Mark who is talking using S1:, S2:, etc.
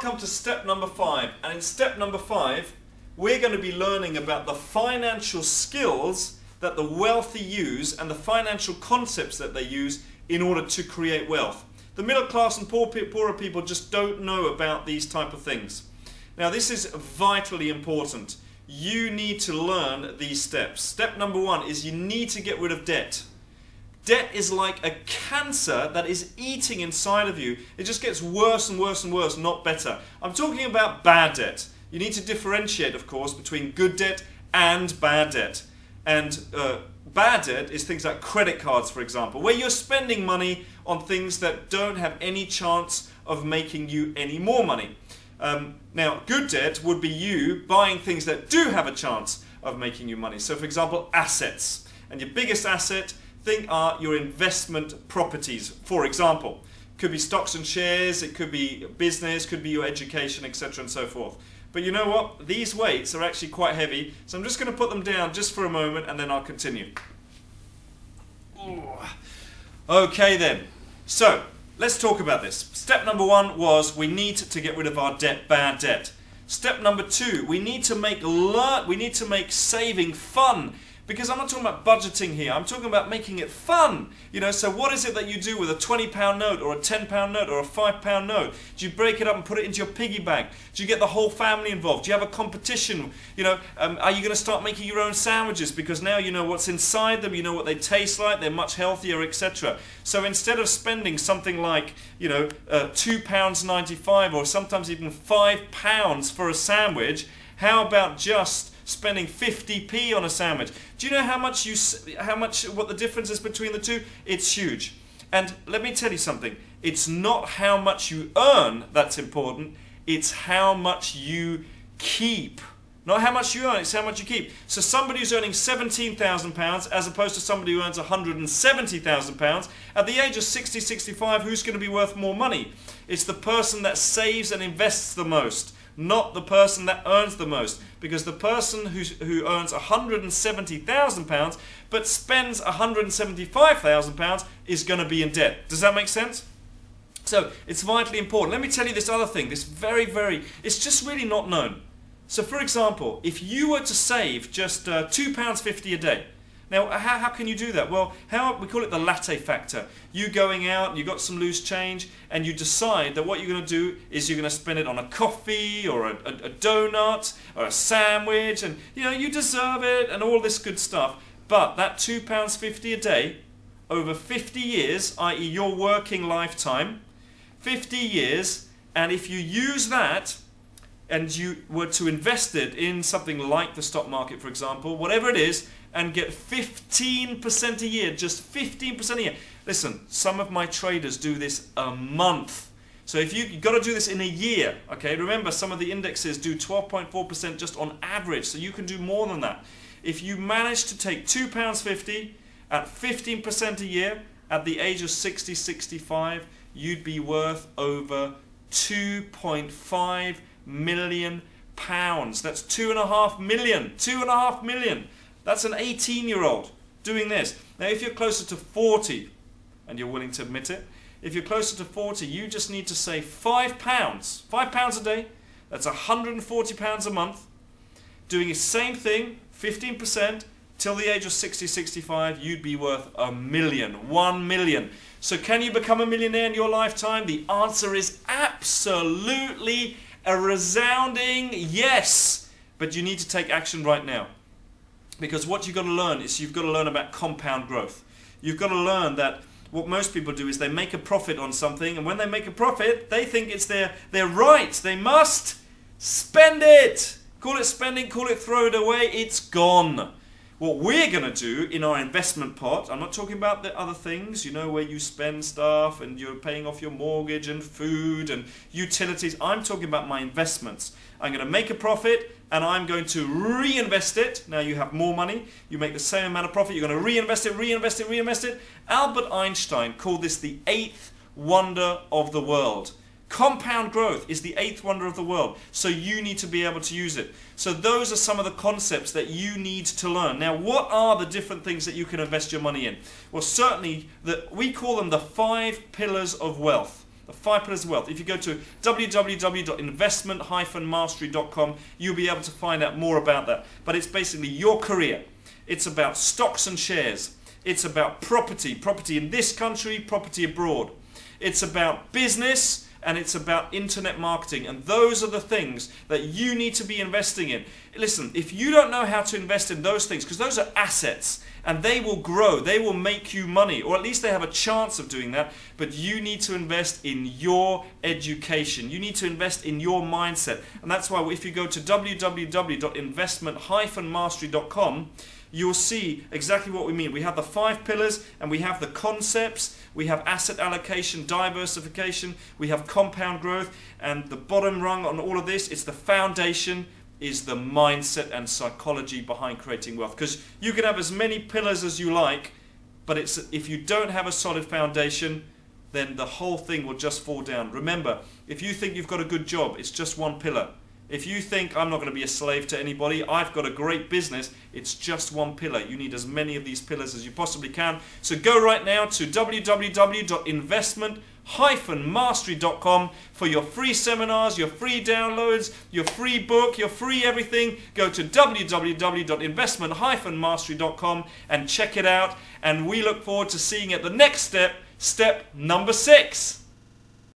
S1: welcome to step number 5. And in step number 5, we're going to be learning about the financial skills that the wealthy use and the financial concepts that they use in order to create wealth. The middle class and poorer people just don't know about these type of things. Now this is vitally important. You need to learn these steps. Step number 1 is you need to get rid of debt. Debt is like a cancer that is eating inside of you. It just gets worse and worse and worse, not better. I'm talking about bad debt. You need to differentiate, of course, between good debt and bad debt. And bad debt is things like credit cards, for example, where you're spending money on things that don't have any chance of making you any more money. Now, good debt would be you buying things that do have a chance of making you money. So, for example, assets. And your biggest asset are your investment properties, for example. Could be stocks and shares, it could be business, could be your education, etc. and so forth. But you know what? These weights are actually quite heavy, so I'm just going to put them down just for a moment and then I'll continue. Ooh. Okay then, so let's talk about this. Step number 1 was we need to get rid of our debt, bad debt. Step number 2, we need to make saving fun. Because I'm not talking about budgeting here, I'm talking about making it fun. You know, so what is it that you do with a £20 note or a £10 note or a £5 note? Do you break it up and put it into your piggy bank? Do you get the whole family involved? Do you have a competition? You know, are you going to start making your own sandwiches? Because now you know what's inside them, you know what they taste like, they're much healthier, etc. So instead of spending something like, you know, £2.95 or sometimes even £5 for a sandwich, how about just spending 50p on a sandwich? Do you know what the difference is between the two? It's huge. And let me tell you something. It's not how much you earn that's important. It's how much you keep. Not how much you earn, it's how much you keep. So somebody who's earning £17,000 as opposed to somebody who earns £170,000, at the age of 60, 65, who's going to be worth more money? It's the person that saves and invests the most, not the person that earns the most. Because the person who earns £170,000 but spends £175,000 is going to be in debt. Does that make sense? So it's vitally important. Let me tell you this other thing, this it's just really not known. So for example, if you were to save just £2.50 a day, now, how can you do that? Well, we call it the latte factor. You going out, you got some loose change, and you decide that what you're going to do is you're going to spend it on a coffee or a donut or a sandwich, and you know, you deserve it and all this good stuff. But that £2.50 a day over 50 years, i.e. your working lifetime, 50 years, and if you use that and you were to invest it in something like the stock market, for example, whatever it is, and get 15% a year, just 15% a year. Listen, some of my traders do this a month. So if you've got to do this in a year, okay, remember some of the indexes do 12.4% just on average, so you can do more than that. If you manage to take £2.50 at 15% a year, at the age of 60, 65, you'd be worth over £2.5 million. That's 2.5 million. 2.5 million. That's an 18-year-old doing this. Now, if you're closer to 40, and you're willing to admit it, if you're closer to 40, you just need to save £5. £5 a day. That's £140 a month. Doing the same thing, 15%, till the age of 60, 65, you'd be worth £1 million. 1 million. So can you become a millionaire in your lifetime? The answer is absolutely a resounding yes. But you need to take action right now. Because what you've got to learn is you've got to learn about compound growth. You've got to learn that what most people do is they make a profit on something, and when they make a profit, they think it's their right. They must spend it. Call it spending, call it throw it away, it's gone. What we're going to do in our investment pot, I'm not talking about the other things, you know, where you spend stuff and you're paying off your mortgage and food and utilities. I'm talking about my investments. I'm going to make a profit and I'm going to reinvest it. Now you have more money, you make the same amount of profit, you're going to reinvest it, reinvest it, reinvest it. Albert Einstein called this the 8th wonder of the world. Compound growth is the 8th wonder of the world, so you need to be able to use it. So those are some of the concepts that you need to learn. Now, what are the different things that you can invest your money in? Well, certainly, we call them the 5 pillars of wealth. The 5 pillars of wealth. If you go to www.investment-mastery.com, you'll be able to find out more about that. But it's basically your career. It's about stocks and shares. It's about property in this country, property abroad. It's about business, and it's about internet marketing. And those are the things that you need to be investing in. Listen, if you don't know how to invest in those things, because those are assets, and they will grow, they will make you money, or at least they have a chance of doing that, but you need to invest in your education. You need to invest in your mindset. And that's why if you go to www.investment-mastery.com, you'll see exactly what we mean. We have the 5 pillars, and we have the concepts, we have asset allocation, diversification, we have compound growth, and the bottom rung on all of this, it's the foundation, is the mindset and psychology behind creating wealth. Because you can have as many pillars as you like, but if you don't have a solid foundation, then the whole thing will just fall down. Remember, if you think you've got a good job, it's just one pillar. If you think I'm not going to be a slave to anybody, I've got a great business, it's just one pillar. You need as many of these pillars as you possibly can. So go right now to www.investment-mastery.com for your free seminars, your free downloads, your free book, your free everything. Go to www.investment-mastery.com and check it out. And we look forward to seeing you at the next step, step number 6.